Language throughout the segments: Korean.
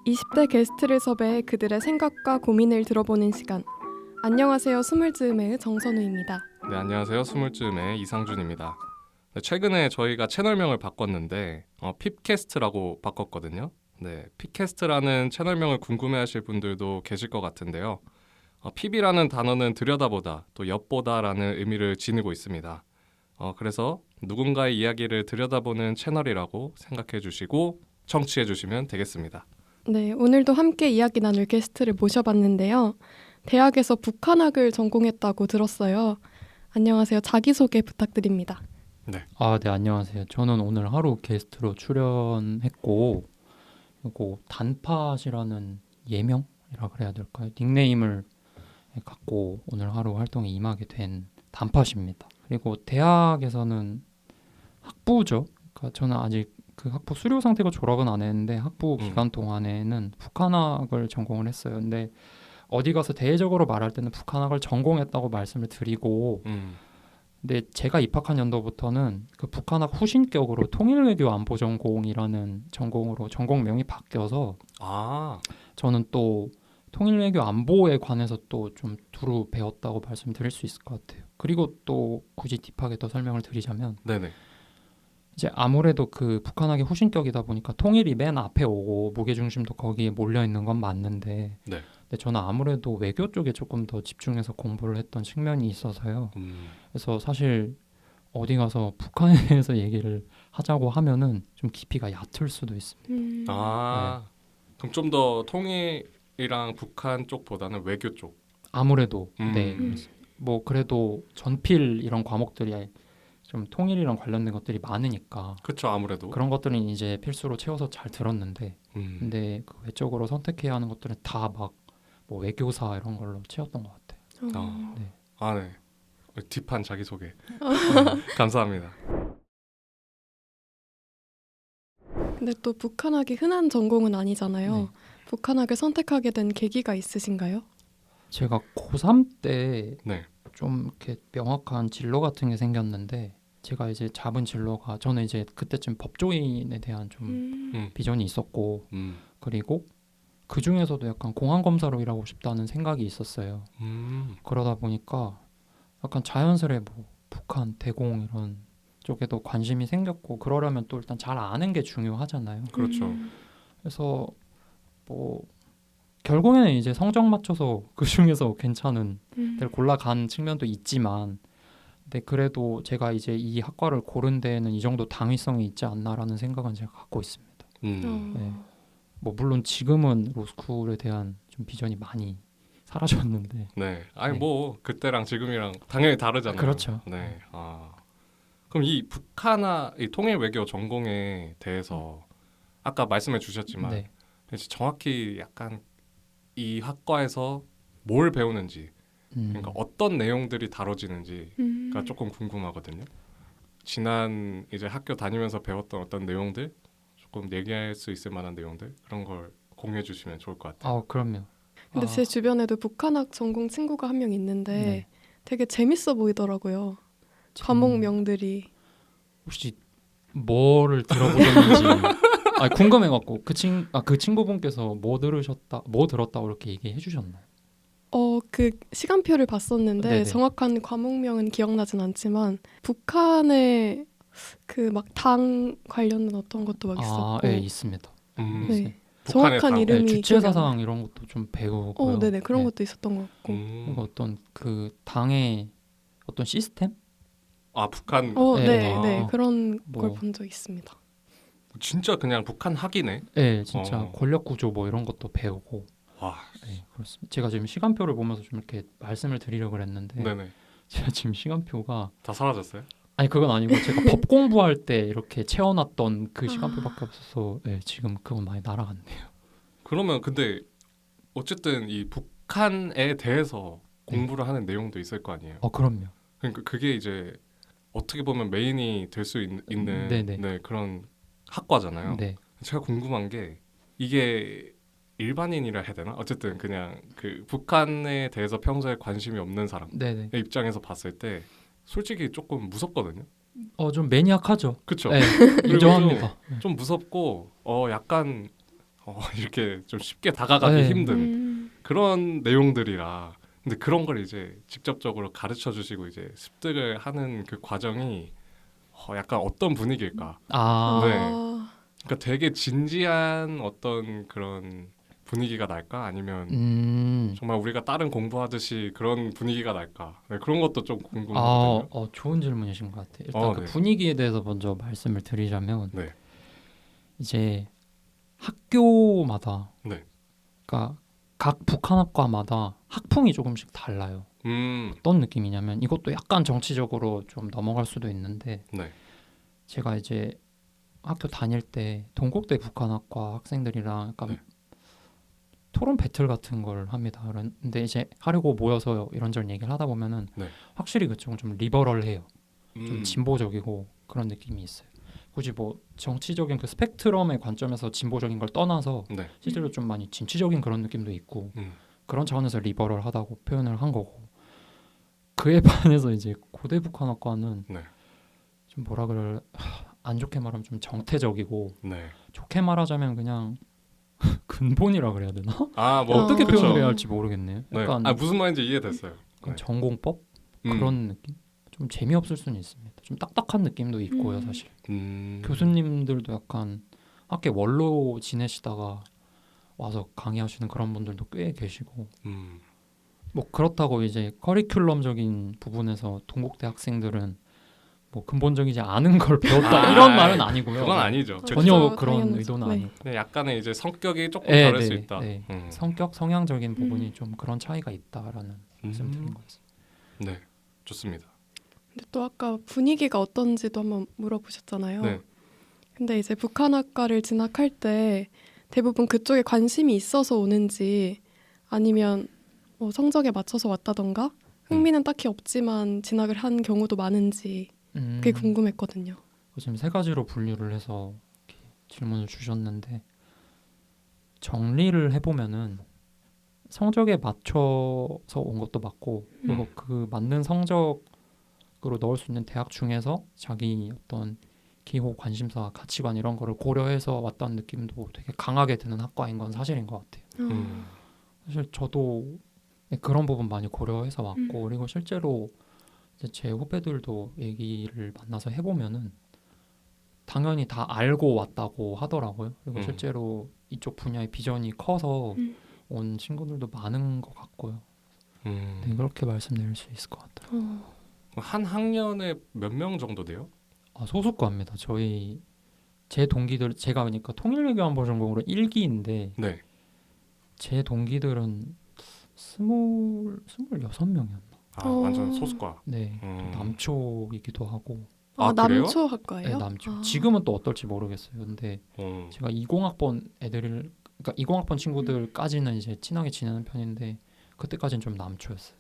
20대 게스트를 섭외해 그들의 생각과 고민을 들어보는 시간. 안녕하세요. 스물즈음의 정선우입니다. 네, 안녕하세요. 스물즈음의 이상준입니다. 네, 최근에 저희가 채널명을 바꿨는데 핍캐스트라고 바꿨거든요. 네, 핍캐스트라는 채널명을 궁금해하실 분들도 계실 것 같은데요. 핍이라는 단어는 들여다보다 또 엿보다라는 의미를 지니고 있습니다. 그래서 누군가의 이야기를 들여다보는 채널이라고 생각해 주시고 청취해 주시면 되겠습니다. 네, 오늘도 함께 이야기 나눌 게스트를 모셔봤는데요. 대학에서 북한학을 전공했다고 들었어요. 안녕하세요. 자기소개 부탁드립니다. 네, 안녕하세요. 저는 오늘 하루 게스트로 출연했고, 그리고 단팥이라는 예명이라 그래야 될까요? 닉네임을 갖고 오늘 하루 활동에 임하게 된 단팥입니다. 그리고 대학에서는 학부죠. 그러니까 저는 아직 그 학부 수료 상태가 졸업은 안 했는데 학부 기간 동안에는 북한학을 전공을 했어요. 근데 어디 가서 대외적으로 말할 때는 북한학을 전공했다고 말씀을 드리고 근데 제가 입학한 연도부터는 그 북한학 후신격으로 통일외교 안보 전공이라는 전공으로 전공명이 바뀌어서 저는 또 통일외교 안보에 관해서 또 좀 두루 배웠다고 말씀드릴 수 있을 것 같아요. 그리고 또 굳이 딥하게 더 설명을 드리자면 네네. 이제 아무래도 그 북한학의 후신격이다 보니까 통일이 맨 앞에 오고 무게중심도 거기에 몰려 있는 건 맞는데 네. 근데 저는 아무래도 외교 쪽에 조금 더 집중해서 공부를 했던 측면이 있어서요. 그래서 사실 어디 가서 북한에 대해서 얘기를 하자고 하면은 좀 깊이가 얕을 수도 있습니다. 그럼 좀 더 통일이랑 북한 쪽보다는 외교 쪽. 아무래도 네. 뭐 그래도 전필 이런 과목들이 좀 통일이랑 관련된 것들이 많으니까 그렇죠. 아무래도 그런 것들은 이제 필수로 채워서 잘 들었는데 근데 그 외적으로 선택해야 하는 것들은 다 막 뭐 외교사 이런 걸로 채웠던 것 같아요. 네. 네. 딥한 자기소개 감사합니다. 근데 또 북한학이 흔한 전공은 아니잖아요. 네. 북한학을 선택하게 된 계기가 있으신가요? 제가 고3 때 네. 좀 이렇게 명확한 진로 같은 게 생겼는데 제가 이제 잡은 진로가 저는 이제 그때쯤 법조인에 대한 좀 비전이 있었고 그리고 그 중에서도 약간 공안검사로 일하고 싶다는 생각이 있었어요. 그러다 보니까 약간 자연스레 뭐 북한, 대공 이런 쪽에도 관심이 생겼고 그러려면 또 일단 잘 아는 게 중요하잖아요. 그렇죠. 그래서 뭐 결국에는 이제 성적 맞춰서 그 중에서 괜찮은 데를 골라간 측면도 있지만 근데 그래도 제가 이제 이 학과를 고른 데에는 이 정도 당위성이 있지 않나라는 생각은 제가 갖고 있습니다. 네. 뭐 물론 지금은 로스쿨에 대한 좀 비전이 많이 사라졌는데 네. 아니 뭐 그때랑 지금이랑 당연히 다르잖아요. 그렇죠. 네. 그럼 이 북한화 이 통일 외교 전공에 대해서 아까 말씀해 주셨지만 네. 정확히 약간 이 학과에서 뭘 배우는지 그러니까 어떤 내용들이 다뤄지는지가 조금 궁금하거든요. 지난 이제 학교 다니면서 배웠던 어떤 내용들 조금 얘기할 수 있을 만한 내용들 그런 걸 공유해 주시면 좋을 것 같아요. 그럼요. 근데 제 주변에도 북한학 전공 친구가 한 명 있는데 되게 재밌어 보이더라고요. 과목명들이. 혹시 뭐를 들어보셨는지 궁금해갖고 그 친구분께서 뭐 들었다고 이렇게 얘기해 주셨나요? 그 시간표를 봤었는데 네네. 정확한 과목명은 기억나진 않지만 북한의 그 막 당 관련된 어떤 것도 막 있었고. 네, 있습니다. 네. 정확한 이름이 주체 사상 이런 것도 좀 배우고요. 네네 그런 것도 있었던 것 같고. 그리고 어떤 그 당의 어떤 시스템? 북한. 네 그런 뭐. 걸 본 적 있습니다. 진짜 그냥 북한 학이네. 네, 진짜 권력 구조 뭐 이런 것도 배우고. 와. 네, 그렇습니다. 제가 지금 시간표를 보면서 좀 이렇게 말씀을 드리려고 했는데 네네. 제가 지금 시간표가 다 사라졌어요? 아니 그건 아니고 제가 법 공부할 때 이렇게 채워놨던 그 시간표밖에 없어서 지금 그건 많이 날아갔네요. 그러면 근데 어쨌든 이 북한에 대해서 공부를 하는 내용도 있을 거 아니에요? 그럼요. 그러니까 그게 이제 어떻게 보면 메인이 될 수 있는 그런 학과잖아요. 네. 제가 궁금한 게 이게 일반인이라 해야 되나? 어쨌든 그냥 그 북한에 대해서 평소에 관심이 없는 사람의 입장에서 봤을 때 솔직히 조금 무섭거든요. 좀 매니악하죠. 그렇죠. 네, 인정합니다. 좀 무섭고 약간 이렇게 좀 쉽게 다가가기 네. 힘든 그런 내용들이라. 근데 그런 걸 이제 직접적으로 가르쳐 주시고 이제 습득을 하는 그 과정이 약간 어떤 분위기일까? 아, 네. 그러니까 되게 진지한 어떤 그런 분위기가 날까? 아니면 정말 우리가 다른 공부하듯이 그런 분위기가 날까? 네, 그런 것도 좀 궁금하거든요. 좋은 질문이신 것 같아요. 일단 그 네. 분위기에 대해서 먼저 말씀을 드리자면 네. 이제 학교마다 네. 그러니까 각 북한학과마다 학풍이 조금씩 달라요. 어떤 느낌이냐면 이것도 약간 정치적으로 좀 넘어갈 수도 있는데 네. 제가 이제 학교 다닐 때 동국대 북한학과 학생들이랑 약간 네. 토론 배틀 같은 걸 합니다. 근데 이제 하려고 모여서 이런저런 얘기를 하다 보면은 네. 확실히 그쪽은 좀 리버럴해요. 좀 음. 진보적이고 그런 느낌이 있어요. 굳이 뭐 정치적인 그 스펙트럼의 관점에서 진보적인 걸 떠나서 네. 실제로 좀 많이 진취적인 그런 느낌도 있고 그런 차원에서 리버럴하다고 표현을 한 거고 그에 반해서 이제 고대 북한학과는 네. 좀 뭐라 그럴 안 좋게 말하면 좀 정태적이고 네. 좋게 말하자면 그냥 근본이라 그래야 되나? 뭐 어떻게 그쵸. 표현을 해야 할지 모르겠네요. 네. 약간 무슨 말인지 이해됐어요. 네. 전공법 그런 느낌? 좀 재미없을 수는 있습니다. 좀 딱딱한 느낌도 있고요, 사실. 교수님들도 약간 학교 원로 지내시다가 와서 강의하시는 그런 분들도 꽤 계시고 뭐 그렇다고 이제 커리큘럼적인 부분에서 동국대 학생들은 뭐 근본적이지 않은 걸 배웠다 이런 말은 아니고요. 그건 아니죠. 전혀 그렇죠. 그런 당연하죠. 의도는 네. 아니고. 네, 약간의 이제 성격이 조금 네, 다를 네, 수 있다. 네. 성격 성향적인 부분이 좀 그런 차이가 있다라는 말씀 드린 거였어요. 네, 좋습니다. 근데 또 아까 분위기가 어떤지도 한번 물어보셨잖아요. 네. 근데 이제 북한학과를 진학할 때 대부분 그쪽에 관심이 있어서 오는지 아니면 뭐 성적에 맞춰서 왔다던가 흥미는 딱히 없지만 진학을 한 경우도 많은지 그게 궁금했거든요. 지금 세 가지로 분류를 해서 이렇게 질문을 주셨는데 정리를 해보면은 성적에 맞춰서 온 것도 맞고 그리고 그 맞는 성적으로 넣을 수 있는 대학 중에서 자기 어떤 기호, 관심사, 가치관 이런 거를 고려해서 왔다는 느낌도 되게 강하게 드는 학과인 건 사실인 것 같아요. 사실 저도 그런 부분 많이 고려해서 왔고 그리고 실제로 이제 제 후배들도 얘기를 만나서 해보면은 당연히 다 알고 왔다고 하더라고요. 그리고 실제로 이쪽 분야의 비전이 커서 온 친구들도 많은 것 같고요. 네, 그렇게 말씀드릴 수 있을 것 같아요. 한 학년에 몇 명 정도 돼요? 소수과입니다. 제 동기들 제가 그러니까 통일외교안보 전공으로 1기인데 네. 제 동기들은 26명이었나? 완전 소수과. 네, 또 남초이기도 하고. 그래요? 남초 학과예요? 네, 남초. 지금은 또 어떨지 모르겠어요. 근데 제가 20학번 애들을 그러니까 20학번 친구들까지는 이제 친하게 지내는 편인데 그때까지는 좀 남초였어요.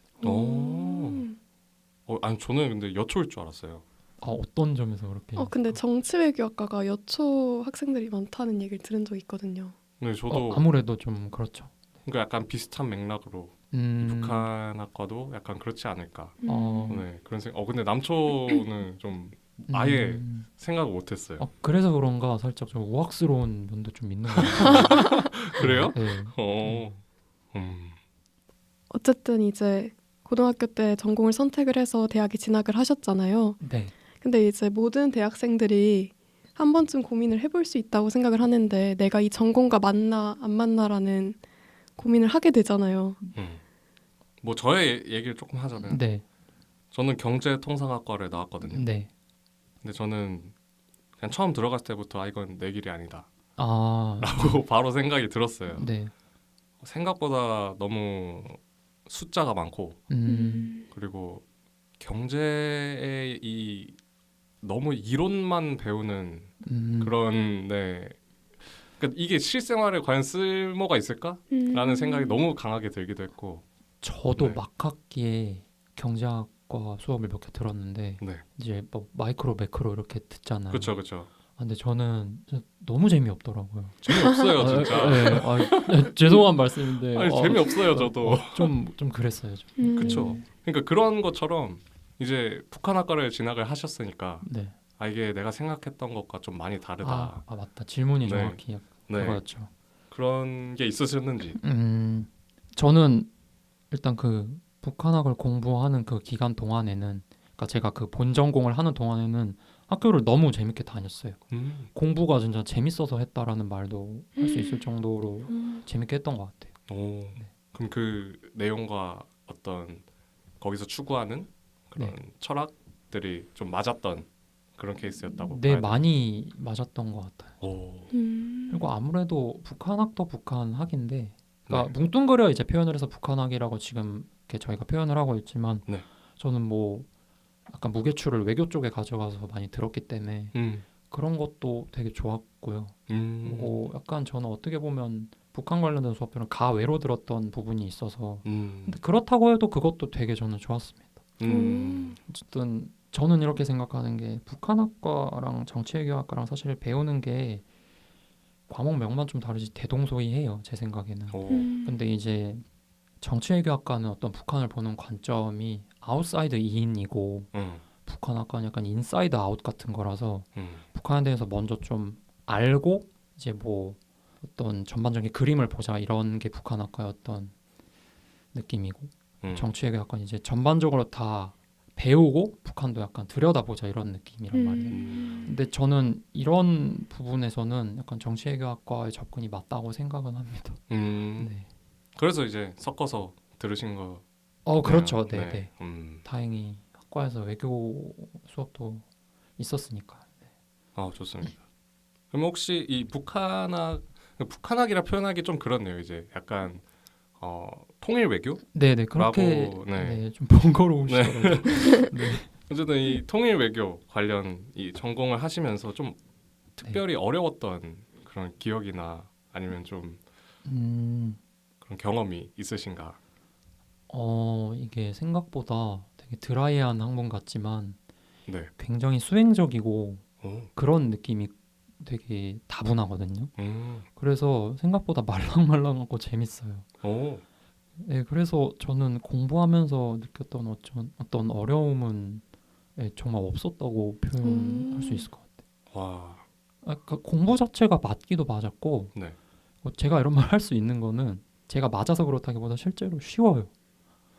아니 저는 근데 여초일 줄 알았어요. 어떤 점에서 그렇게? 근데 정치외교학과가 여초 학생들이 많다는 얘기를 들은 적이 있거든요. 네, 저도 아무래도 좀 그렇죠. 그러니까 약간 비슷한 맥락으로 이 북한학과도 약간 그렇지 않을까. 네, 그런 생각. 근데 남초는 좀 아예 생각을 못했어요. 그래서 그런가 살짝 좀 우악스러운 면도 좀 있는 것 같아요. 그래요? 네. 어쨌든 이제 고등학교 때 전공을 선택을 해서 대학에 진학을 하셨잖아요. 네. 근데 이제 모든 대학생들이 한 번쯤 고민을 해볼 수 있다고 생각을 하는데 내가 이 전공과 맞나 안 맞나라는 고민을 하게 되잖아요. 뭐 저의 얘기를 조금 하자면 네. 저는 경제통상학과를 나왔거든요. 네. 근데 저는 그냥 처음 들어갔을 때부터 이건 내 길이 아니다 아. 라고 바로 생각이 들었어요. 네. 생각보다 너무 숫자가 많고 그리고 경제의 이 너무 이론만 배우는 그런 그러니까 이게 실생활에 과연 쓸모가 있을까라는 생각이 너무 강하게 들기도 했고 저도 네. 막학기에 경제학과 수업을 몇 개 들었는데 네. 이제 뭐 마이크로 매크로 이렇게 듣잖아요. 그렇죠. 근데 저는 진짜 너무 재미없더라고요. 재미없어요 진짜. 네. 죄송한 말씀인데 아니 재미없어요 저도. 좀 그랬어요. 좀. 그렇죠. 그러니까 그런 것처럼 이제 북한학과를 진학을 하셨으니까 네. 이게 내가 생각했던 것과 좀 많이 다르다. 맞다. 질문이 네. 정확히 네. 그거였죠. 그런 게 있으셨는지. 저는 일단 그 북한학을 공부하는 그 기간 동안에는, 그러니까 제가 그 본 전공을 하는 동안에는 학교를 너무 재밌게 다녔어요. 공부가 진짜 재밌어서 했다라는 말도 할 수 있을 정도로 재밌게 했던 것 같아요. 오, 그럼 그 내용과 어떤 거기서 추구하는 그런 철학들이 좀 맞았던 그런 케이스였다고 네, 봐야 돼요? 많이 맞았던 것 같아요. 오, 그리고 아무래도 북한학도 북한학인데, 그러니까 네. 뭉뚱그려 이제 표현을 해서 북한학이라고 지금 이렇게 저희가 표현을 하고 있지만, 네. 저는 뭐 약간 무게추를 외교 쪽에 가져가서 많이 들었기 때문에 그런 것도 되게 좋았고요. 그리고 약간 저는 어떻게 보면 북한 관련된 수업들은 가외로 들었던 부분이 있어서, 근데 그렇다고 해도 그것도 되게 저는 좋았습니다. 어쨌든 저는 이렇게 생각하는 게, 북한학과랑 정치외교학과랑 사실 배우는 게 과목명만 좀 다르지 대동소이해요, 제 생각에는. 오, 근데 이제 정치외교학과는 어떤 북한을 보는 관점이 아웃사이드 인이고, 북한학과는 약간 인사이드 아웃 같은 거라서 북한에 대해서 먼저 좀 알고 이제 뭐 어떤 전반적인 그림을 보자, 이런 게 북한학과의 어떤 느낌이고, 정치외교학과는 이제 전반적으로 다 배우고 북한도 약간 들여다보자, 이런 느낌이란 말이에요. 근데 저는 이런 부분에서는 약간 정치외교학과의 접근이 맞다고 생각은 합니다. 네. 그래서 이제 섞어서 들으신 거. 그렇죠. 네. 네. 다행히 학과에서 외교 수업도 있었으니까. 좋습니다. 그럼 혹시 이 북한학이라 표현하기 좀 그렇네요. 이제 약간 통일 외교? 네네, 그렇게 라고, 네. 좀 번거로우시더라고요. 네. 어쨌든 이 통일 외교 관련 이 전공을 하시면서 좀 특별히 어려웠던 그런 기억이나 아니면 좀 그런 경험이 있으신가? 이게 생각보다 되게 드라이한 학문 같지만 네. 굉장히 수행적이고 오. 그런 느낌이 되게 다분하거든요. 음. 그래서 생각보다 말랑말랑하고 재밌어요. 오. 네, 그래서 저는 공부하면서 느꼈던 어떤 어려움은 정말 없었다고 표현할 수 있을 것 같아요. 와. 그러니까 공부 자체가 맞기도 맞았고, 네. 제가 이런 말 할 수 있는 거는 제가 맞아서 그렇다기보다 실제로 쉬워요.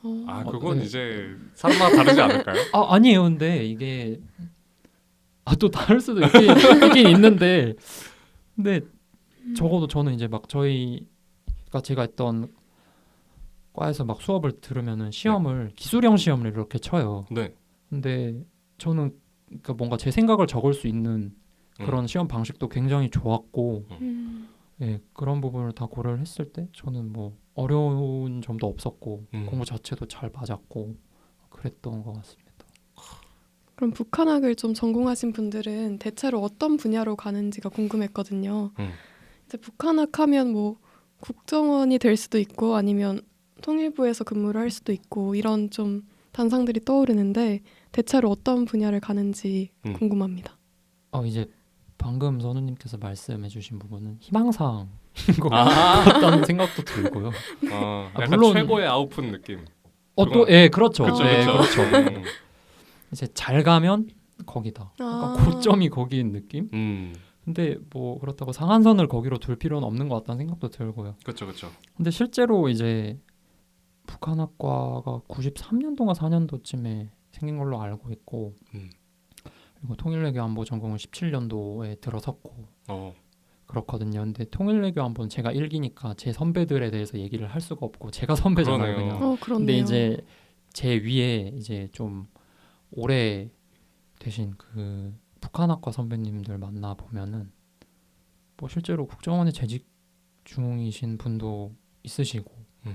그건 네. 이제 사람마다 다르지 않을까요? 아니에요. 근데 이게 또 다를 수도 있긴 있는데, 근데 적어도 저는 이제 막 그러니까 제가 있던 과에서 막 수업을 들으면은 시험을 기술형 시험을 이렇게 쳐요. 네. 근데 저는 그러니까 뭔가 제 생각을 적을 수 있는 그런 시험 방식도 굉장히 좋았고, 그런 부분을 다 고려를 했을 때 저는 뭐 어려운 점도 없었고 공부 자체도 잘 맞았고 그랬던 것 같습니다. 그럼 북한학을 좀 전공하신 분들은 대체로 어떤 분야로 가는지가 궁금했거든요. 이제 북한학 하면 뭐 국정원이 될 수도 있고 아니면 통일부에서 근무를 할 수도 있고 이런 좀 단상들이 떠오르는데 대체로 어떤 분야를 가는지 궁금합니다. 이제 방금 선우님께서 말씀해주신 부분은 희망사항인 것 같다는 생각도 들고요. 약간 물론 최고의 아웃풋 느낌. 그렇죠. 그쵸. 그렇죠. 이제 잘 가면 거기다. 약간 고점이 거기인 느낌? 근데 뭐 그렇다고 상한선을 거기로 둘 필요는 없는 것 같다는 생각도 들고요. 그렇죠. 근데 실제로 이제 북한학과가 93년도가 4년도쯤에 생긴 걸로 알고 있고, 그리고 통일외교안보 전공은 17년도에 들어섰고 그렇거든요. 근데 통일외교안보는 제가 1기니까 제 선배들에 대해서 얘기를 할 수가 없고, 제가 선배잖아요. 그냥. 그렇네요. 근데 이제 제 위에 이제 좀 오래 되신 그 북한학과 선배님들 만나 보면은 뭐 실제로 국정원에 재직 중이신 분도 있으시고,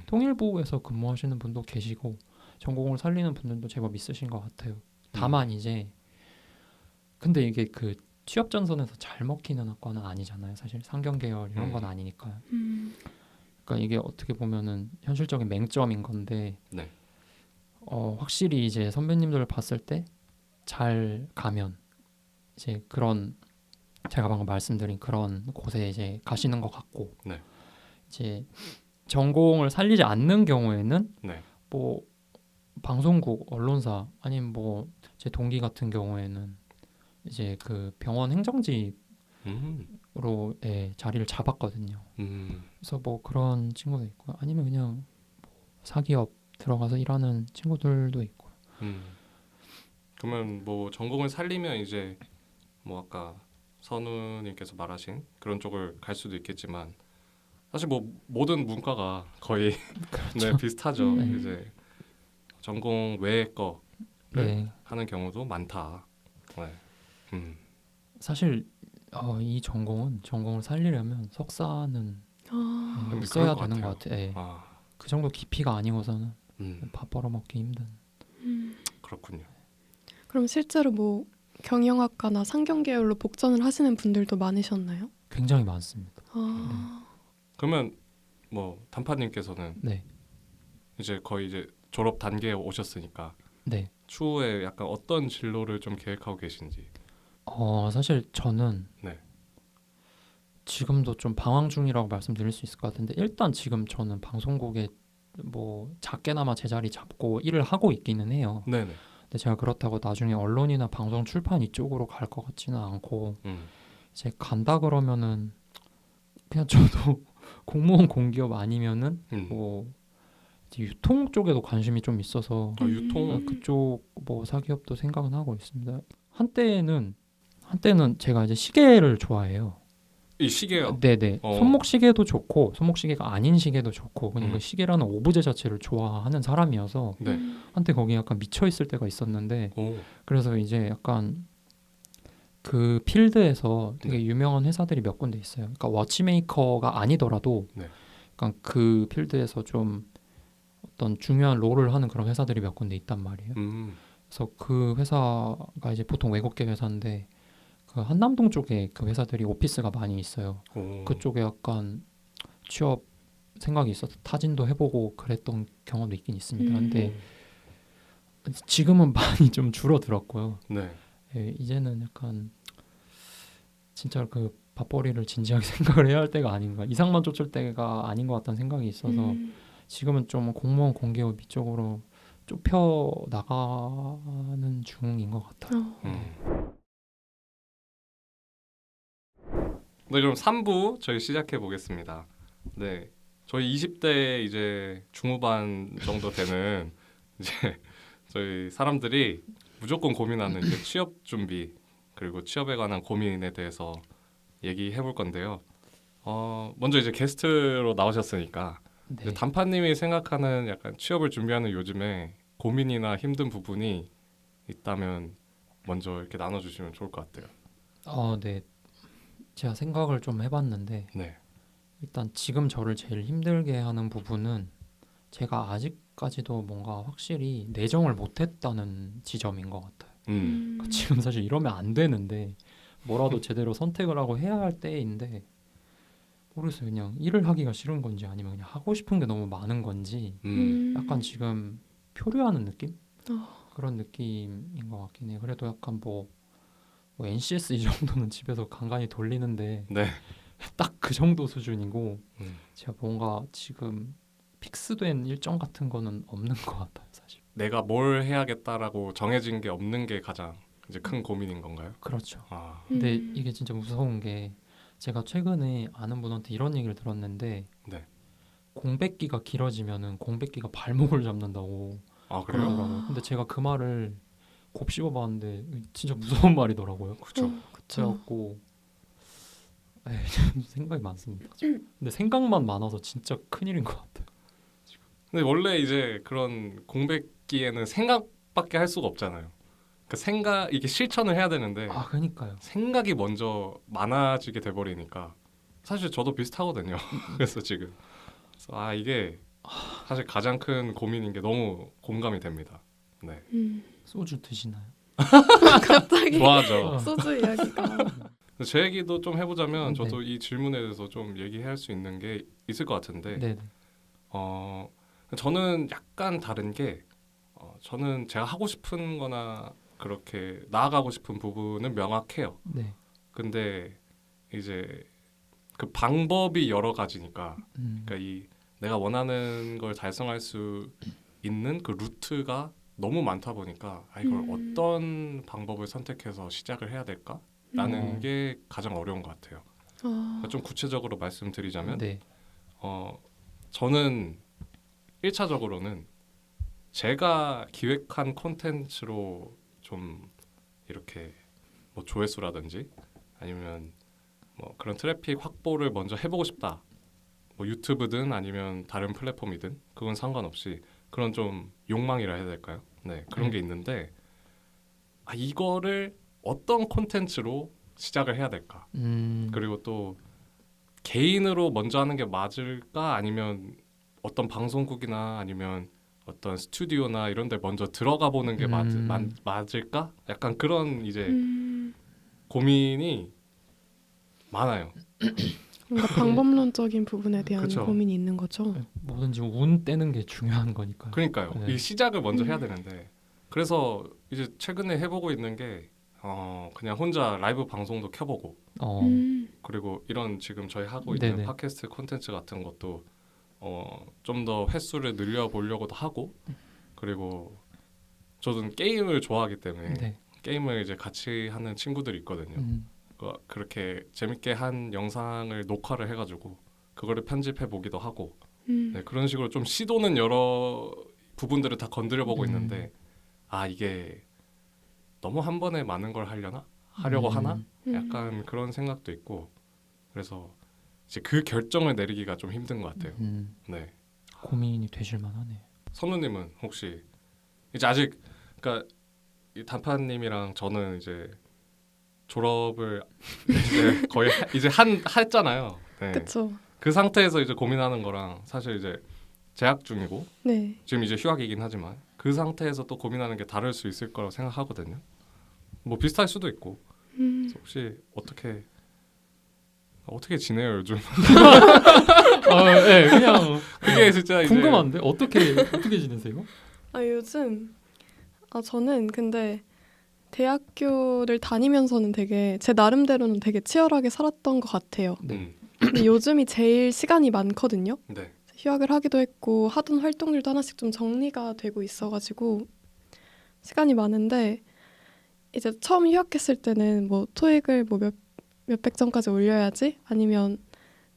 통일부에서 근무하시는 분도 계시고, 전공을 살리는 분들도 제법 있으신 것 같아요. 다만 이제 근데 이게 그 취업 전선에서 잘 먹히는 학과는 아니잖아요. 사실 상경 계열 이런 건 아니니까요. 그러니까 이게 어떻게 보면은 현실적인 맹점인 건데, 확실히 이제 선배님들을 봤을 때 잘 가면 이제 그런 제가 방금 말씀드린 그런 곳에 이제 가시는 것 같고, 이제 전공을 살리지 않는 경우에는 뭐 방송국, 언론사, 아니면 뭐 제 동기 같은 경우에는 이제 그 병원 행정직에 예, 자리를 잡았거든요. 그래서 뭐 그런 친구도 있고 아니면 그냥 뭐 사기업 들어가서 일하는 친구들도 있고. 그러면 뭐 전공을 살리면 이제 뭐 아까 선우님께서 말하신 그런 쪽을 갈 수도 있겠지만 사실 뭐 모든 문과가 거의 네, 비슷하죠. 음. 이제 전공 외의 거를 네, 하는 경우도 많다. 네. 사실 이 전공을 살리려면 석사는 아, 근데 있어야 그럴 것 되는 같아요. 것 같아요. 예. 아, 그 정도 깊이가 아니고서는 음, 밥 벌어먹기 힘든. 그렇군요. 그럼 실제로 뭐 경영학과나 상경 계열로 복전을 하시는 분들도 많으셨나요? 굉장히 많습니다. 아, 그러면 뭐 단파님께서는 네, 이제 거의 이제 졸업 단계에 오셨으니까 네. 추후에 약간 어떤 진로를 좀 계획하고 계신지. 사실 저는 네. 지금도 좀 방황 중이라고 말씀드릴 수 있을 것 같은데 일단 지금 저는 방송국에 뭐 작게나마 제자리 잡고 일을 하고 있기는 해요. 네네. 근데 제가 그렇다고 나중에 언론이나 방송 출판 이쪽으로 갈 것 같지는 않고 이제 간다 그러면은 그냥 저도 공무원 공기업 아니면은 뭐 이제 유통 쪽에도 관심이 좀 있어서 유통. 그쪽 뭐 사기업도 생각은 하고 있습니다. 한때는 제가 이제 시계를 좋아해요. 이 시계요. 네네. 손목 시계도 좋고 손목 시계가 아닌 시계도 좋고 그냥 그 시계라는 오브제 자체를 좋아하는 사람이어서 네. 한때 거기에 약간 미쳐 있을 때가 있었는데 오. 그래서 이제 약간 그 필드에서 되게 유명한 회사들이 몇 군데 있어요. 그러니까 워치메이커가 아니더라도 네. 약간 그 필드에서 좀 어떤 중요한 롤을 하는 그런 회사들이 몇 군데 있단 말이에요. 그래서 그 회사가 이제 보통 외국계 회사인데 그 한남동 쪽에 그 회사들이 오피스가 많이 있어요. 오. 그쪽에 약간 취업 생각이 있어서 타진도 해보고 그랬던 경험도 있긴 있습니다. 근데 지금은 많이 좀 줄어들었고요. 네. 예, 이제는 약간 진짜 그 밥벌이를 진지하게 생각을 해야 할 때가 아닌가, 이상만 쫓을 때가 아닌 것 같다는 생각이 있어서 지금은 좀 공무원 공기업 이쪽으로 좁혀 나가는 중인 것 같아요. 네, 그럼 3부 저희 시작해 보겠습니다. 네, 저희 20대 이제 중후반 정도 되는 이제 저희 사람들이 무조건 고민하는 이제 취업 준비 그리고 취업에 관한 고민에 대해서 얘기해 볼 건데요. 먼저 이제 게스트로 나오셨으니까 네. 이제 단파님이 생각하는 약간 취업을 준비하는 요즘에 고민이나 힘든 부분이 있다면 먼저 이렇게 나눠주시면 좋을 것 같아요. 네. 제가 생각을 좀 해봤는데 네. 일단 지금 저를 제일 힘들게 하는 부분은 제가 아직까지도 뭔가 확실히 내정을 못했다는 지점인 것 같아요. 그러니까 지금 사실 이러면 안 되는데 뭐라도 제대로 선택을 하고 해야 할 때인데 모르겠어요. 그냥 일을 하기가 싫은 건지 아니면 그냥 하고 싶은 게 너무 많은 건지 약간 지금 표류하는 느낌? 그런 느낌인 것 같긴 해요. 그래도 약간 뭐 NCS 이 정도는 집에서 간간히 돌리는데 네. 딱 그 정도 수준이고 음. 제가 뭔가 지금 픽스된 일정 같은 거는 없는 것 같아요, 사실. 내가 뭘 해야겠다라고 정해진 게 없는 게 가장 이제 큰 고민인 건가요? 그렇죠. 아, 근데 이게 진짜 무서운 게 제가 최근에 아는 분한테 이런 얘기를 들었는데 네. 공백기가 길어지면은 공백기가 발목을 잡는다고 아 그래요? 그러더라고요. 근데 제가 그 말을 곱씹어봤는데 진짜 무서운 말이더라고요. 그렇죠. 그래갖고 생각이 많습니다. 근데 생각만 많아서 진짜 큰일인 것 같아요. 근데 원래 이제 그런 공백기에는 생각밖에 할 수가 없잖아요. 그 생각 이게 실천을 해야 되는데 그러니까요. 생각이 먼저 많아지게 돼버리니까 사실 저도 비슷하거든요. 그래서 지금 이게 사실 가장 큰 고민인 게 너무 공감이 됩니다. 네. 소주 드시나요? 갑자기 좋아하죠. 소주 이야기가. 제 얘기도 좀 해보자면 네. 저도 이 질문에 대해서 좀 얘기할 수 있는 게 있을 것 같은데 네. 저는 약간 다른 게 저는 제가 하고 싶은 거나 그렇게 나아가고 싶은 부분은 명확해요. 네. 근데 이제 그 방법이 여러 가지니까 그러니까 이 내가 원하는 걸 달성할 수 있는 그 루트가 너무 많다 보니까 이걸 어떤 방법을 선택해서 시작을 해야 될까? 라는 게 가장 어려운 것 같아요. 아, 좀 구체적으로 말씀드리자면 네. 저는 1차적으로는 제가 기획한 콘텐츠로 좀 이렇게 뭐 조회수라든지 아니면 뭐 그런 트래픽 확보를 먼저 해보고 싶다. 뭐 유튜브든 아니면 다른 플랫폼이든 그건 상관없이 그런 좀 욕망이라 해야 될까요? 네, 그런 게 있는데 이거를 어떤 콘텐츠로 시작을 해야 될까? 그리고 또 개인으로 먼저 하는 게 맞을까? 아니면 어떤 방송국이나 아니면 어떤 스튜디오나 이런 데 먼저 들어가 보는 게 맞을까? 약간 그런 이제 고민이 많아요. 뭔가 방법론적인 부분에 대한 그쵸. 고민이 있는 거죠. 뭐든지 운 떼는 게 중요한 거니까요. 그러니까요. 네. 이 시작을 먼저 해야 되는데 그래서 이제 최근에 해보고 있는 게 그냥 혼자 라이브 방송도 켜보고 그리고 이런 지금 저희 하고 있는 네네. 팟캐스트 콘텐츠 같은 것도 좀 더 횟수를 늘려보려고도 하고 그리고 저는 게임을 좋아하기 때문에 네. 게임을 이제 같이 하는 친구들이 있거든요. 그렇게 재밌게 한 영상을 녹화를 해가지고 그거를 편집해 보기도 하고 네, 그런 식으로 좀 시도는 여러 부분들을 다 건드려보고 있는데 이게 너무 한 번에 많은 걸 하려고 하나? 약간 그런 생각도 있고 그래서 이제 그 결정을 내리기가 좀 힘든 것 같아요. 네. 고민이 되실 만하네. 선우님은 혹시 이제 아직 그러니까 이 단판님이랑 저는 이제 졸업을 이제 거의 이제 했잖아요. 네. 그렇죠. 그 상태에서 이제 고민하는 거랑 사실 이제 재학 중이고 네. 지금 이제 휴학이긴 하지만 그 상태에서 또 고민하는 게 다를 수 있을 거라고 생각하거든요. 뭐 비슷할 수도 있고 그래서 혹시 어떻게 지내요 요즘? 네, 그냥 그게 진짜 이제 궁금한데 어떻게 지내세요? 요즘 저는 근데 대학교를 다니면서는 되게 제 나름대로는 되게 치열하게 살았던 것 같아요. 네. 근데 요즘이 제일 시간이 많거든요. 네. 휴학을 하기도 했고 하던 활동들도 하나씩 좀 정리가 되고 있어가지고 시간이 많은데 이제 처음 휴학했을 때는 뭐 토익을 뭐 몇백 점까지 올려야지 아니면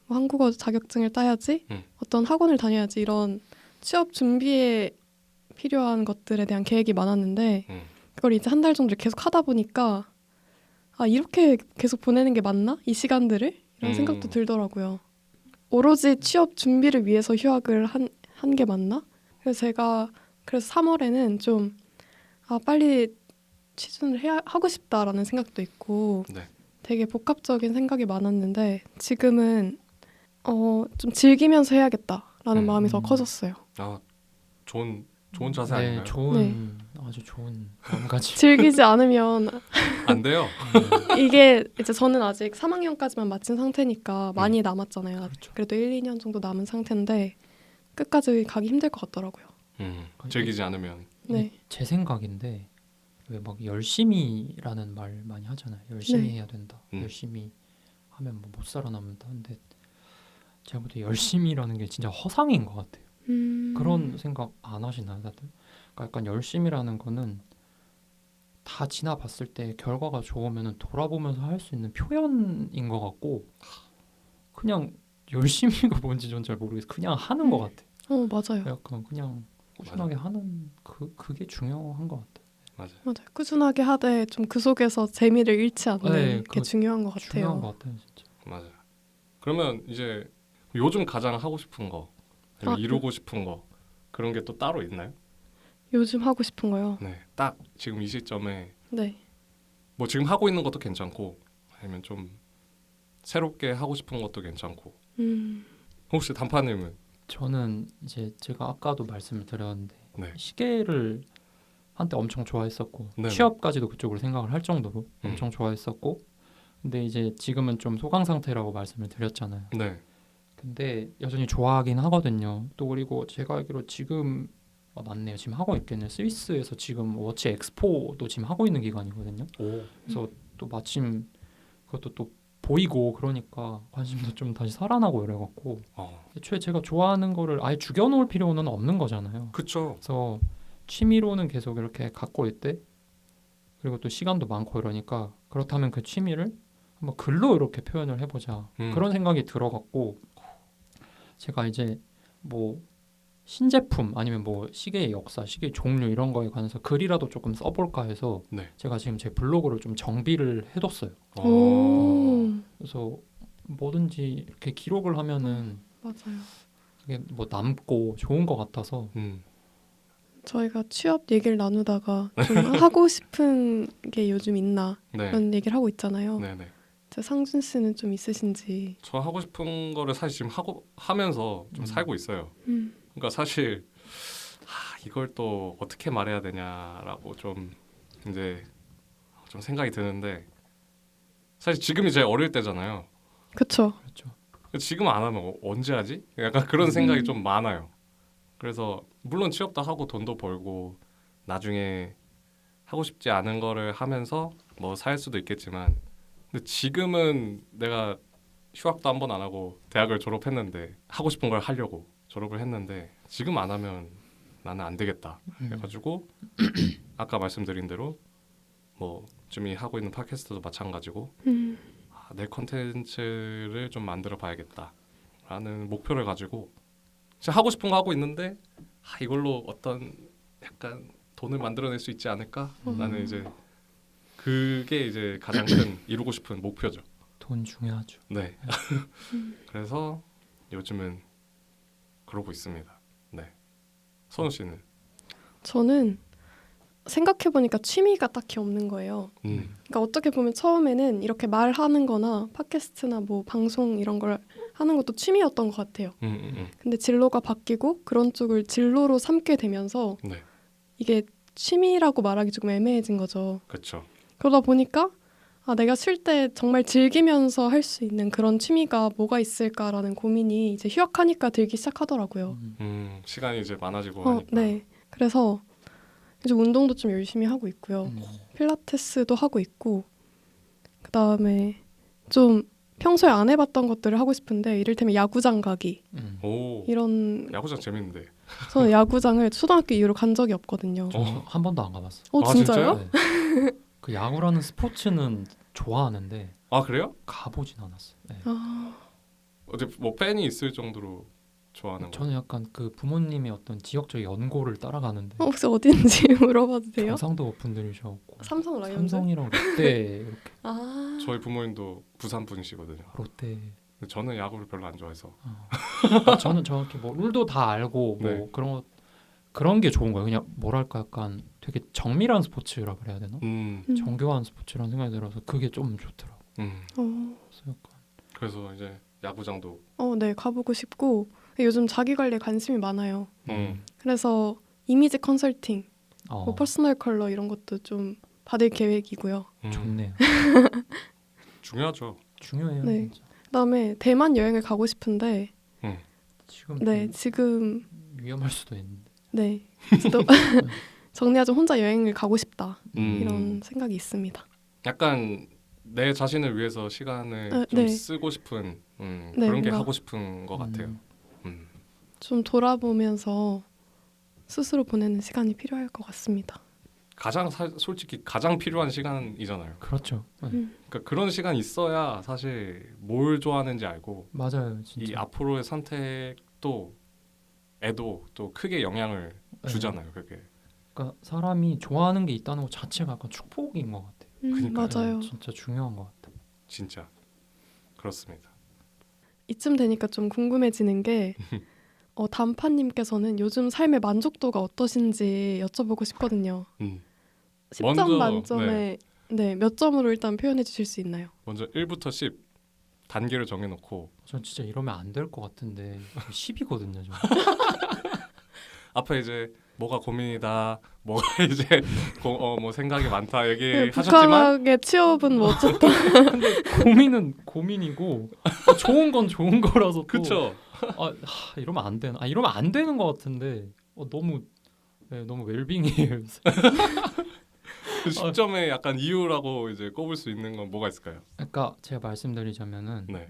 뭐 한국어 자격증을 따야지 어떤 학원을 다녀야지 이런 취업 준비에 필요한 것들에 대한 계획이 많았는데 그걸 이제 한 달 정도 계속 하다 보니까 이렇게 계속 보내는 게 맞나? 이 시간들을? 이런 생각도 들더라고요. 오로지 취업 준비를 위해서 휴학을 한 게 맞나? 그래서 제가 그래서 3월에는 좀 빨리 취준을 하고 싶다라는 생각도 있고 네. 되게 복합적인 생각이 많았는데 지금은 좀 즐기면서 해야겠다라는 마음이 더 커졌어요. 좋은 자세 네, 아닌가요? 아주 좋은 마음가짐. 즐기지 않으면 안 돼요. 이게 이제 저는 아직 3학년까지만 마친 상태니까 많이 남았잖아요. 그렇죠. 그래도 1, 2년 정도 남은 상태인데 끝까지 가기 힘들 것 같더라고요. 즐기지 않으면 네. 제 생각인데 왜 막 열심히라는 말 많이 하잖아요. 열심히 네. 해야 된다. 열심히 하면 뭐 못 살아남는다. 근데 제가 볼 때 열심히라는 게 진짜 허상인 것 같아요. 그런 생각 안 하시나요, 다들? 그러니까 약간 열심히라는 거는 다 지나봤을 때 결과가 좋으면 돌아보면서 할 수 있는 표현인 것 같고 그냥 열심히가 뭔지 전 잘 모르겠어요. 그냥 하는 것 같아요. 맞아요. 약간 그냥 꾸준하게 하는 그게 중요한 것 같아요. 맞아요. 꾸준하게 하되 좀 그 속에서 재미를 잃지 않는 네, 게 중요한 것 같아요. 중요한 것 같아요, 진짜. 맞아요. 그러면 이제 요즘 가장 하고 싶은 거 아니면 이루고 싶은 거 그런 게 또 따로 있나요? 요즘 하고 싶은 거요? 네, 딱 지금 이 시점에 네. 뭐 지금 하고 있는 것도 괜찮고 아니면 좀 새롭게 하고 싶은 것도 괜찮고 혹시 단파님은? 저는 이제 제가 아까도 말씀을 드렸는데 네. 시계를 한때 엄청 좋아했었고 네네. 취업까지도 그쪽으로 생각을 할 정도로 엄청 좋아했었고 근데 이제 지금은 좀 소강 상태라고 말씀을 드렸잖아요. 네. 근데 여전히 좋아하긴 하거든요. 또 그리고 제가 알기로 지금 맞네요. 지금 하고 있겠네요. 스위스에서 지금 워치 엑스포도 지금 하고 있는 기간이거든요. 그래서 또 마침 그것도 또 보이고 그러니까 관심도 좀 다시 살아나고 이래갖고 애초에 제가 좋아하는 거를 아예 죽여놓을 필요는 없는 거잖아요. 그쵸. 그래서 취미로는 계속 이렇게 갖고 있대 그리고 또 시간도 많고 이러니까 그렇다면 그 취미를 한번 글로 이렇게 표현을 해보자 그런 생각이 들어갖고 제가 이제 뭐 신제품 아니면 뭐 시계의 역사, 시계의 종류 이런 거에 관해서 글이라도 조금 써볼까 해서 네. 제가 지금 제 블로그를 좀 정비를 해뒀어요. 오, 그래서 뭐든지 이렇게 기록을 하면은 맞아요. 이게 뭐 남고 좋은 것 같아서 저희가 취업 얘기를 나누다가 좀 하고 싶은 게 요즘 있나 네. 그런 얘기를 하고 있잖아요. 네네. 제 상준 씨는 좀 있으신지. 저 하고 싶은 거를 사실 지금 하면서 좀 살고 있어요. 그러니까 사실 이걸 또 어떻게 말해야 되냐라고 좀 이제 좀 생각이 드는데 사실 지금이 제일 어릴 때잖아요. 그쵸. 그렇죠. 지금 안 하면 언제 하지? 약간 그런 생각이 좀 많아요. 그래서 물론 취업도 하고 돈도 벌고 나중에 하고 싶지 않은 거를 하면서 뭐 살 수도 있겠지만 근데 지금은 내가 휴학도 한 번 안 하고 대학을 졸업했는데 하고 싶은 걸 하려고 졸업을 했는데 지금 안 하면 나는 안 되겠다 해가지고 아까 말씀드린 대로 뭐 지금 하고 있는 팟캐스트도 마찬가지고 내 컨텐츠를 좀 만들어 봐야겠다라는 목표를 가지고 진짜 하고 싶은 거 하고 있는데 이걸로 어떤 약간 돈을 만들어낼 수 있지 않을까? 나는 이제 그게 이제 가장 큰 이루고 싶은 목표죠. 돈 중요하죠. 네. 그래서 요즘은 그러고 있습니다. 네. 선우 씨는? 저는 생각해보니까 취미가 딱히 없는 거예요. 그러니까 어떻게 보면 처음에는 이렇게 말하는 거나 팟캐스트나 뭐 방송 이런 걸 하는 것도 취미였던 것 같아요. 근데 진로가 바뀌고 그런 쪽을 진로로 삼게 되면서 네. 이게 취미라고 말하기 조금 애매해진 거죠. 그렇죠. 그러다 보니까 내가 쉴 때 정말 즐기면서 할 수 있는 그런 취미가 뭐가 있을까라는 고민이 이제 휴학하니까 들기 시작하더라고요. 시간이 이제 많아지고 하니까. 네. 그래서 이제 운동도 좀 열심히 하고 있고요. 필라테스도 하고 있고 그다음에 좀 평소에 안 해봤던 것들을 하고 싶은데 이를테면 야구장 가기 오. 이런 야구장 재밌는데. 저는 야구장을 초등학교 이후로 간 적이 없거든요. 저는 한 번도 안 가봤어요. 진짜요? 진짜요? 네. 그 야구라는 스포츠는 좋아하는데 아 그래요? 가보진 않았어요. 네. 어제 뭐 팬이 있을 정도로 좋아하는 거. 저는 약간 그 부모님의 어떤 지역적 연고를 따라가는데 혹시 어딘지 물어봐도 돼요? 경상도 분들이셔갖고 삼성 라이온즈? 삼성이랑 롯데 이렇게 저희 부모님도 부산 분이시거든요. 롯데 근데 저는 야구를 별로 안 좋아해서. 저는 정확히 뭐 룰도 다 알고 뭐 네. 그런 게 좋은 거예요. 그냥 뭐랄까 약간 되게 정밀한 스포츠라 그래야 되나? 정교한 스포츠라는 생각이 들어서 그게 좀 좋더라고. 그래서 약간 그래서 이제 야구장도. 네, 가보고 싶고 요즘 자기관리에 관심이 많아요. 음. 그래서 이미지 컨설팅, 뭐 어, 퍼스널 컬러 이런 것도 좀 받을 계획이고요. 좋네요. 중요하죠. 중요해요. 네. 진짜. 그다음에 대만 여행을 가고 싶은데 지금 네, 좀 지금 위험할 수도 있는데. 네. 또 정리하자 혼자 여행을 가고 싶다. 이런 생각이 있습니다. 약간 내 자신을 위해서 시간을 좀 네. 쓰고 싶은 네, 그런 게 뭔가 하고 싶은 것 같아요. 좀 돌아보면서 스스로 보내는 시간이 필요할 것 같습니다. 가장 솔직히 가장 필요한 시간이잖아요. 그렇죠. 네. 그러니까 그런 시간 있어야 사실 뭘 좋아하는지 알고 맞아요. 진짜. 이 앞으로의 선택도 애도 또 크게 영향을 네. 주잖아요. 그게. 그러니까 사람이 좋아하는 게 있다는 것 자체가 약간 축복인 것 같아요. 그러니까요. 맞아요. 네, 진짜 중요한 것 같아요. 진짜 그렇습니다. 이쯤 되니까 좀 궁금해지는 게 단파님께서는 요즘 삶의 만족도가 어떠신지 여쭤보고 싶거든요. 10점 먼저, 만점에 몇 점으로 일단 표현해 주실 수 있나요? 먼저 1부터 10 단계를 정해놓고 전 진짜 이러면 안 될 것 같은데 10이거든요. 저. 앞에 이제 뭐가 고민이다, 뭐가 이제 뭐 생각이 많다 얘기하셨지만 북한학의 취업은 뭐 어쨌든 근데 고민은 고민이고 좋은 건 좋은 거라서 또 그쵸? 이러면 안 되나? 이러면 안 되는 것 같은데 너무 웰빙이에요. 10점의 약간 이유라고 이제 꼽을 수 있는 건 뭐가 있을까요? 그러니까 제가 말씀드리자면은 네.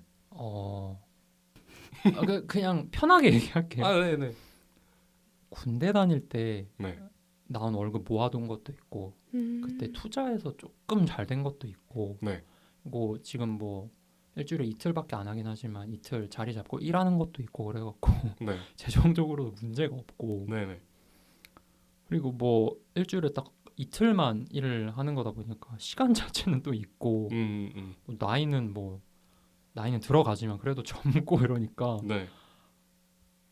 그냥 편하게 얘기할게요. 네네. 군대 다닐 때 네. 나온 월급 모아둔 것도 있고 그때 투자해서 조금 잘 된 것도 있고 네. 뭐 지금 뭐 일주일에 이틀밖에 안 하긴 하지만 이틀 자리 잡고 일하는 것도 있고 그래갖고 네. 재정적으로도 문제가 없고 네네. 그리고 뭐 일주일에 딱 이틀만 일을 하는 거다 보니까 시간 자체는 또 있고 뭐 나이는 들어가지만 그래도 젊고 이러니까 네.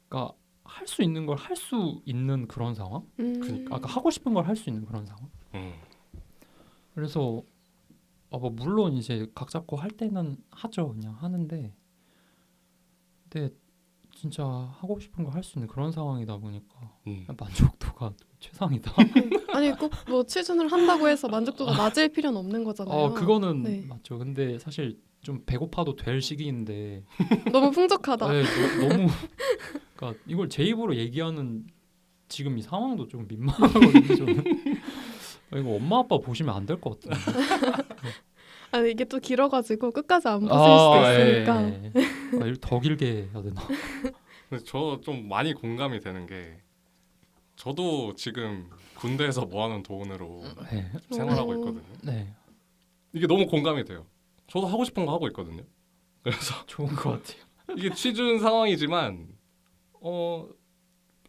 그러니까 할 수 있는 걸 할 수 있는 그런 상황? 그러니까. 아까 하고 싶은 걸 할 수 있는 그런 상황? 그래서 뭐 물론 이제 각 잡고 할 때는 하죠. 그냥 하는데 근데 진짜 하고 싶은 걸 할 수 있는 그런 상황이다 보니까 그냥 만족도가 최상이다. 아니 꼭 뭐 취준을 한다고 해서 만족도가 낮을 필요는 없는 거잖아요. 그거는 네. 맞죠. 근데 사실 좀 배고파도 될 시기인데 너무 풍족하다. 네, 너무 그러니까 이걸 제 입으로 얘기하는 지금 이 상황도 좀 민망하거든요. 저는. 이거 엄마 아빠 보시면 안 될 것 같은데. 아니 이게 또 길어가지고 끝까지 안 보실 수도 있으니까. 예. 이걸 더 길게 해야 되나? 근데 저 좀 많이 공감이 되는 게 저도 지금 군대에서 모아놓은 돈으로 네. 생활하고 있거든요. 네. 이게 너무 공감이 돼요. 저도 하고 싶은 거 하고 있거든요. 그래서 좋은 것 같아요. 이게 취준 상황이지만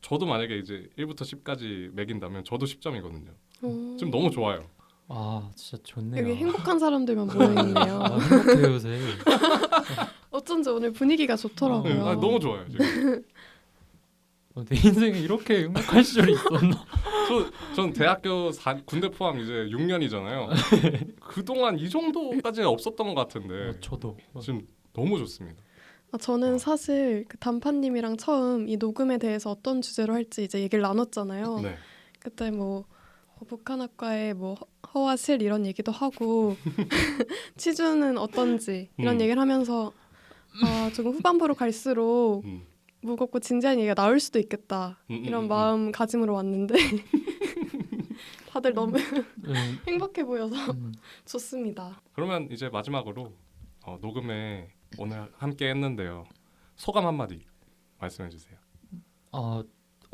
저도 만약에 이제 1부터 10까지 매긴다면 저도 10점이거든요. 지금 너무 좋아요. 진짜 좋네요. 여기 행복한 사람들만 모여있네요. 행복해요 요새. 어쩐지 오늘 분위기가 좋더라고요. 너무 좋아요. 지금. 내 인생에 이렇게 행복한 시절이 있었나? 전 대학교 군대 포함 이제 6년이잖아요. 그동안 이 정도까지는 없었던 것 같은데 저도 지금 너무 좋습니다. 저는 사실 그 단판님이랑 처음 이 녹음에 대해서 어떤 주제로 할지 이제 얘기를 나눴잖아요. 네. 그때 뭐 북한학과의 뭐 허와 실 이런 얘기도 하고 취준은 어떤지 이런 얘기를 하면서 조금 후반부로 갈수록 무겁고 진지한 얘기가 나올 수도 있겠다 이런 마음가짐으로 왔는데 다들 너무 행복해 보여서 좋습니다. 그러면 이제 마지막으로 녹음에 오늘 함께 했는데요. 소감 한마디 말씀해 주세요.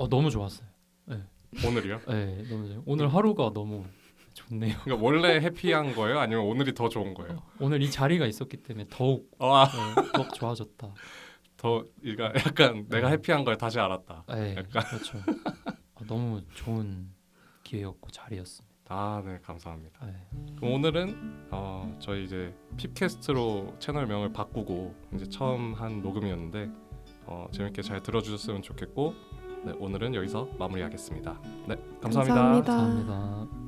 너무 좋았어요. 오늘이요? 네, 너무 좋아요. 오늘 하루가 너무 좋네요. 그러니까 원래 해피한 거예요? 아니면 오늘이 더 좋은 거예요? 오늘 이 자리가 있었기 때문에 더욱 더욱 좋아졌다. 더 약간 내가 해피한 걸 다시 알았다. 네, 약간. 그렇죠. 너무 좋은 기회였고 자리였습니다. 네, 감사합니다. 네. 그럼 오늘은 저희 이제 핍캐스트로 채널명을 바꾸고 이제 처음 한 녹음이었는데 재밌게 잘 들어주셨으면 좋겠고 네, 오늘은 여기서 마무리하겠습니다. 네, 감사합니다. 감사합니다. 감사합니다.